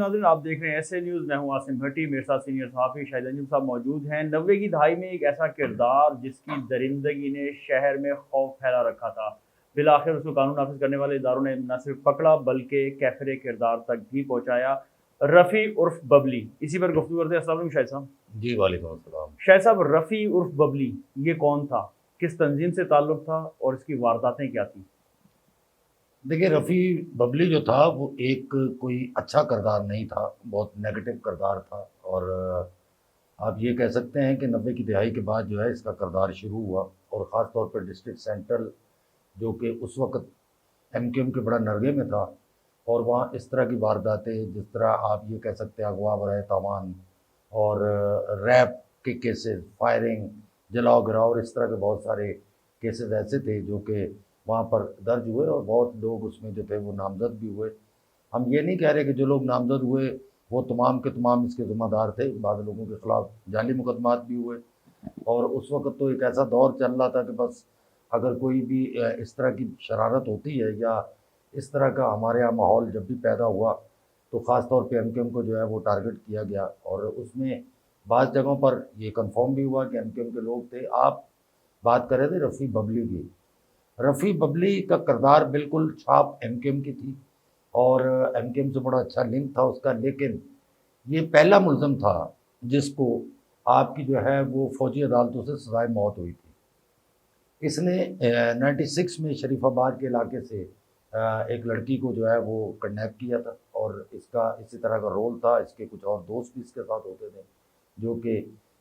ناظرین، آپ دیکھ رہے ہیں ایسے نیوز، میں ہوں عاصم بھٹی، میرے ساتھ سینئر صحافی شاہد انجم صاحب موجود ہیں۔ 90 کی دہائی میں ایک ایسا کردار جس کی درندگی نے شہر میں خوف پھیلا رکھا تھا، بالآخر اس کو قانون نافذ کرنے والے اداروں نے نہ صرف پکڑا بلکہ کیفر کردار تک بھی پہنچایا۔ رفیع عرف ببلی، اسی پر گفتگو کرتے ہیں۔ السلام علیکم شاہد صاحب۔ جی وعلیکم السلام۔ شاہد صاحب، رفیع عرف ببلی یہ کون تھا، کس تنظیم سے تعلق تھا اور اس کی وارداتیں کیا تھیں؟ دیکھیے، رفیع ببلی جو تھا وہ ایک کوئی اچھا کردار نہیں تھا، بہت نیگیٹو کردار تھا، اور آپ یہ کہہ سکتے ہیں کہ 90 کی دہائی کے بعد جو ہے اس کا کردار شروع ہوا، اور خاص طور پر ڈسٹرکٹ سینٹرل جو کہ اس وقت ایم کیو ایم کے بڑا نرغے میں تھا، اور وہاں اس طرح کی وارداتیں، جس طرح آپ یہ کہہ سکتے ہیں اغوا برائے تاوان اور ریپ کے کیسز، فائرنگ، جلاؤ گراؤ، اور اس طرح کے بہت سارے کیسز ایسے تھے جو کہ وہاں پر درج ہوئے، اور بہت لوگ اس میں جو تھے وہ نامزد بھی ہوئے۔ ہم یہ نہیں کہہ رہے کہ جو لوگ نامزد ہوئے وہ تمام کے تمام اس کے ذمہ دار تھے، بعض لوگوں کے خلاف جعلی مقدمات بھی ہوئے، اور اس وقت تو ایک ایسا دور چل رہا تھا کہ بس اگر کوئی بھی اس طرح کی شرارت ہوتی ہے یا اس طرح کا ہمارے یہاں ماحول جب بھی پیدا ہوا تو خاص طور پہ ایم کیو ایم کو جو ہے وہ ٹارگٹ کیا گیا، اور اس میں بعض جگہوں پر یہ کنفرم بھی ہوا کہ ایم کیو ایم کے لوگ تھے۔ آپ بات کر رہے تھے رفیع ببلی کی، رفیع ببلی کا کردار بالکل چھاپ ایم کیو ایم کی تھی، اور ایم کیو ایم سے بڑا اچھا لنک تھا اس کا، لیکن یہ پہلا ملزم تھا جس کو آپ کی جو ہے وہ فوجی عدالتوں سے سزائے موت ہوئی تھی۔ اس نے 96 میں شریف آباد کے علاقے سے ایک لڑکی کو جو ہے وہ کڈنیپ کیا تھا، اور اس کا اسی طرح کا رول تھا، اس کے کچھ اور دوست بھی اس کے ساتھ ہوتے تھے، جو کہ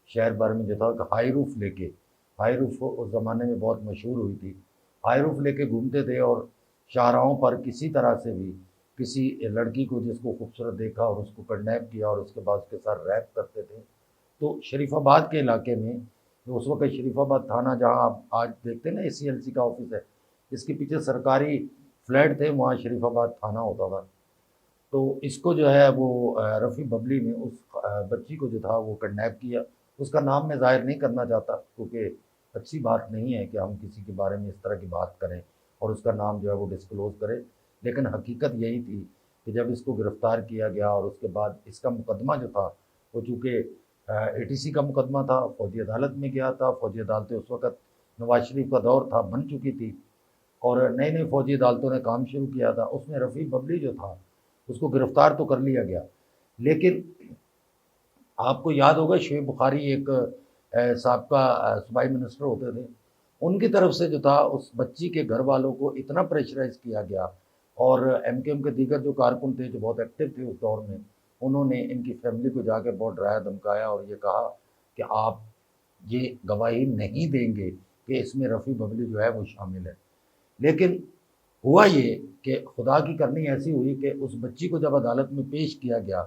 شہر بھر میں جو تھا کہ ہائی روف لے کے، ہائی روف اس زمانے میں بہت مشہور ہوئی تھی، ہائی روف لے کے گھومتے تھے، اور شاہراہوں پر کسی طرح سے بھی کسی لڑکی کو جس کو خوبصورت دیکھا اور اس کو کڈنیپ کیا اور اس کے بعد اس کے ساتھ ریپ کرتے تھے۔ تو شریف آباد کے علاقے میں جو اس وقت شریف آباد تھانہ، جہاں آپ آج دیکھتے ہیں نا سی ایل سی کا آفس ہے، اس کے پیچھے سرکاری فلیٹ تھے، وہاں شریف آباد تھانہ ہوتا تھا۔ تو اس کو جو ہے وہ رفیع ببلی نے اس بچی کو جو تھا وہ کڈنیپ کیا۔ اس کا نام میں ظاہر نہیں کرنا چاہتا کیونکہ اچھی بات نہیں ہے کہ ہم کسی کے بارے میں اس طرح کی بات کریں اور اس کا نام جو ہے وہ ڈسکلوز کریں، لیکن حقیقت یہی تھی کہ جب اس کو گرفتار کیا گیا اور اس کے بعد اس کا مقدمہ جو تھا وہ چونکہ اے ٹی سی کا مقدمہ تھا، فوجی عدالت میں گیا تھا، فوجی عدالتیں اس وقت نواز شریف کا دور تھا، بن چکی تھی، اور نئی نئی فوجی عدالتوں نے کام شروع کیا تھا۔ اس میں رفیع ببلی جو تھا اس کو گرفتار تو کر لیا گیا، لیکن آپ کو یاد ہوگا شعیب بخاری ایک سابقہ صوبائی منسٹر ہوتے تھے، ان کی طرف سے جو تھا اس بچی کے گھر والوں کو اتنا پریشرائز کیا گیا، اور ایم کیو ایم کے دیگر جو کارکن تھے جو بہت ایکٹیو تھے اس دور میں، انہوں نے ان کی فیملی کو جا کے بہت ڈرایا دھمکایا اور یہ کہا کہ آپ یہ گواہی نہیں دیں گے کہ اس میں رفیع ببلی جو ہے وہ شامل ہے۔ لیکن ہوا یہ کہ خدا کی کرنی ایسی ہوئی کہ اس بچی کو جب عدالت میں پیش کیا گیا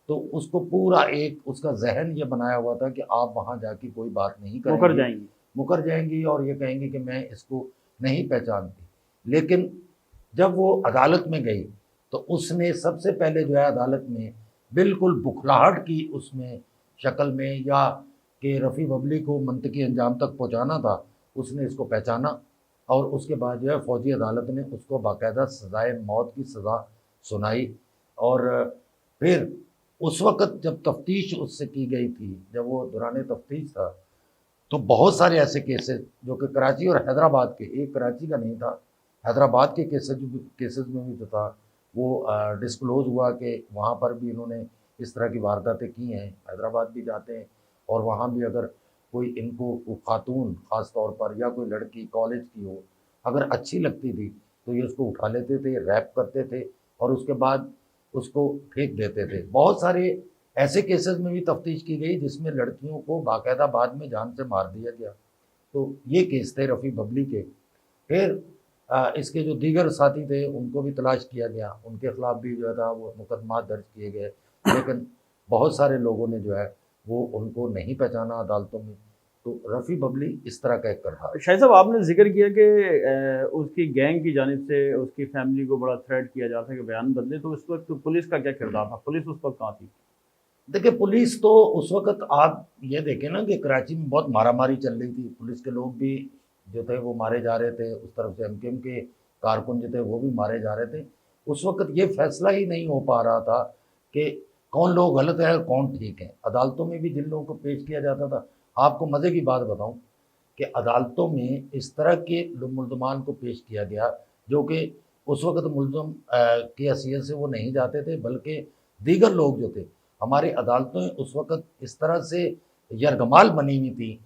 تو اس کو پورا ایک اس کا ذہن یہ بنایا ہوا تھا کہ آپ وہاں جا کے کوئی بات نہیں کریں گی، مکر جائیں گی اور یہ کہیں گی کہ میں اس کو نہیں پہچانتی۔ لیکن جب وہ عدالت میں گئی تو اس نے سب سے پہلے جو ہے عدالت میں بالکل بکھلاہٹ کی اس میں شکل میں، یا کہ رفیع ببلی کو منطقی انجام تک پہنچانا تھا، اس نے اس کو پہچانا، اور اس کے بعد جو ہے فوجی عدالت نے اس کو باقاعدہ سزائے موت کی سزا سنائی۔ اور پھر اس وقت جب تفتیش اس سے کی گئی تھی، جب وہ دوران تفتیش تھا، تو بہت سارے ایسے کیسز جو کہ کراچی اور حیدرآباد کے، ایک کراچی کا نہیں تھا، حیدرآباد کے کیسز میں بھی جو تھا وہ ڈسکلوز ہوا کہ وہاں پر بھی انہوں نے اس طرح کی وارداتیں کی ہیں۔ حیدرآباد بھی جاتے ہیں اور وہاں بھی اگر کوئی ان کو خاتون خاص طور پر یا کوئی لڑکی کالج کی ہو اگر اچھی لگتی تھی تو یہ اس کو اٹھا لیتے تھے، ریپ کرتے تھے اور اس کے بعد اس کو پھینک دیتے تھے۔ بہت سارے ایسے کیسز میں بھی تفتیش کی گئی جس میں لڑکیوں کو باقاعدہ بعد میں جان سے مار دیا گیا۔ تو یہ کیس تھے رفیع ببلی کے۔ پھر اس کے جو دیگر ساتھی تھے ان کو بھی تلاش کیا گیا، ان کے خلاف بھی جو تھا وہ مقدمات درج کیے گئے، لیکن بہت سارے لوگوں نے جو ہے وہ ان کو نہیں پہچانا عدالتوں میں۔ تو رفیع ببلی اس طرح کا ایک کردار۔ شاہد صاحب، آپ نے ذکر کیا کہ اس کی گینگ کی جانب سے اس کی فیملی کو بڑا تھریٹ کیا جاتا ہے کہ بیان بدلے، تو اس وقت پولیس کا کیا کردار تھا؟ پولیس اس وقت کہاں تھی؟ دیکھیں، پولیس تو اس وقت آپ یہ دیکھیں نا کہ کراچی میں بہت مارا ماری چل رہی تھی، پولیس کے لوگ بھی جو تھے وہ مارے جا رہے تھے، اس طرف سے ایم کیو ایم کے کارکن جو تھے وہ بھی مارے جا رہے تھے۔ اس وقت یہ فیصلہ ہی نہیں ہو پا رہا تھا کہ کون لوگ غلط ہے اور کون ٹھیک ہے۔ عدالتوں میں بھی جن لوگوں کو پیش کیا جاتا تھا، آپ کو مزے کی بات بتاؤں کہ عدالتوں میں اس طرح کے ملزمان کو پیش کیا گیا جو کہ اس وقت ملزم کی حیثیت سے وہ نہیں جاتے تھے، بلکہ دیگر لوگ جو تھے ہماری عدالتیں اس وقت اس طرح سے یرغمال بنی ہوئی تھی،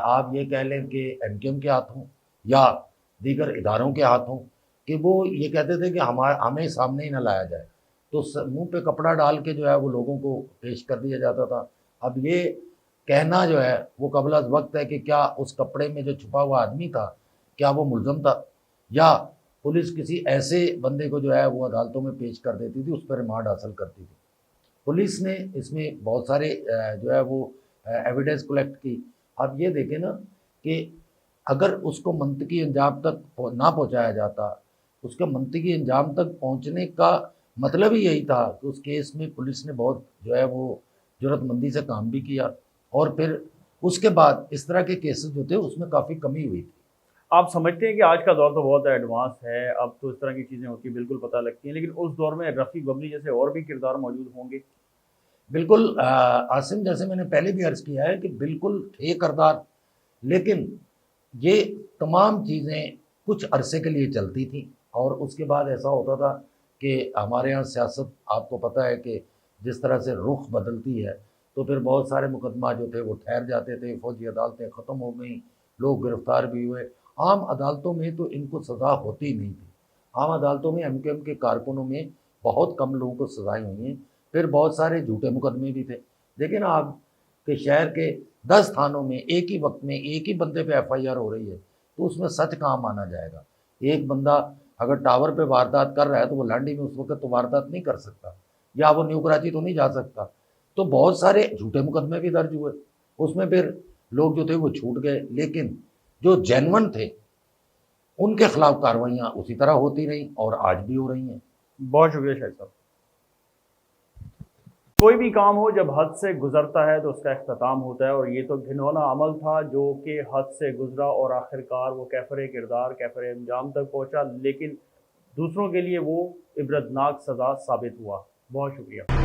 آپ یہ کہہ لیں کہ ایم کیو ایم کے ہاتھوں یا دیگر اداروں کے ہاتھوں، کہ وہ یہ کہتے تھے کہ ہمیں سامنے ہی نہ لایا جائے، تو منہ پہ کپڑا ڈال کے جو ہے وہ لوگوں کو پیش کر دیا جاتا تھا۔ اب یہ کہنا جو ہے وہ قبل از وقت ہے کہ کیا اس کپڑے میں جو چھپا ہوا آدمی تھا کیا وہ ملزم تھا، یا پولیس کسی ایسے بندے کو جو ہے وہ عدالتوں میں پیش کر دیتی تھی، اس پر ریمانڈ حاصل کرتی تھی۔ پولیس نے اس میں بہت سارے جو ہے وہ ایویڈنس کلیکٹ کی۔ اب یہ دیکھیں نا کہ اگر اس کو منطقی انجام تک نہ پہنچایا جاتا، اس کے منطقی انجام تک پہنچنے کا مطلب ہی یہی تھا کہ اس کیس میں پولیس نے بہت جو ہے وہ جرات مندی سے کام بھی کیا، اور پھر اس کے بعد اس طرح کے کیسز جو تھے اس میں کافی کمی ہوئی تھی۔ آپ سمجھتے ہیں کہ آج کا دور تو بہت ایڈوانس ہے، اب تو اس طرح کی چیزیں ہوتی ہیں بالکل پتہ لگتی ہیں، لیکن اس دور میں رفیق ببلی جیسے اور بھی کردار موجود ہوں گے؟ بالکل عاصم، جیسے میں نے پہلے بھی عرض کیا ہے کہ بالکل تھے کردار، لیکن یہ تمام چیزیں کچھ عرصے کے لیے چلتی تھیں، اور اس کے بعد ایسا ہوتا تھا کہ ہمارے ہاں سیاست آپ کو پتہ ہے کہ جس طرح سے رخ بدلتی ہے، تو پھر بہت سارے مقدمہ جو تھے وہ ٹھہر جاتے تھے، فوجی عدالتیں ختم ہو گئیں، لوگ گرفتار بھی ہوئے۔ عام عدالتوں میں تو ان کو سزا ہوتی نہیں تھی، عام عدالتوں میں ایم کیو ایم کے کارکنوں میں بہت کم لوگوں کو سزائیں ہوئی ہیں، پھر بہت سارے جھوٹے مقدمے بھی تھے۔ لیکن آپ کہ شہر کے 10 تھانوں میں ایک ہی وقت میں ایک ہی بندے پہ ایف آئی آر ہو رہی ہے، تو اس میں سچ کہاں مانا جائے گا؟ ایک بندہ اگر ٹاور پہ واردات کر رہا ہے تو وہ لانڈی میں اس وقت تو واردات نہیں کر سکتا، یا وہ نیو کراچی تو نہیں جا سکتا۔ تو بہت سارے جھوٹے مقدمے بھی درج ہوئے، اس میں پھر لوگ جو تھے وہ چھوٹ گئے، لیکن جو جینون تھے ان کے خلاف کارروائیاں اسی طرح ہوتی رہیں اور آج بھی ہو رہی ہیں۔ بہت شکریہ شاہد صاحب۔ کوئی بھی کام ہو جب حد سے گزرتا ہے تو اس کا اختتام ہوتا ہے، اور یہ تو گھنونا عمل تھا جو کہ حد سے گزرا اور آخرکار وہ کیفر کردار کیفر انجام تک پہنچا، لیکن دوسروں کے لیے وہ عبرتناک سزا ثابت ہوا۔ بہت شکریہ۔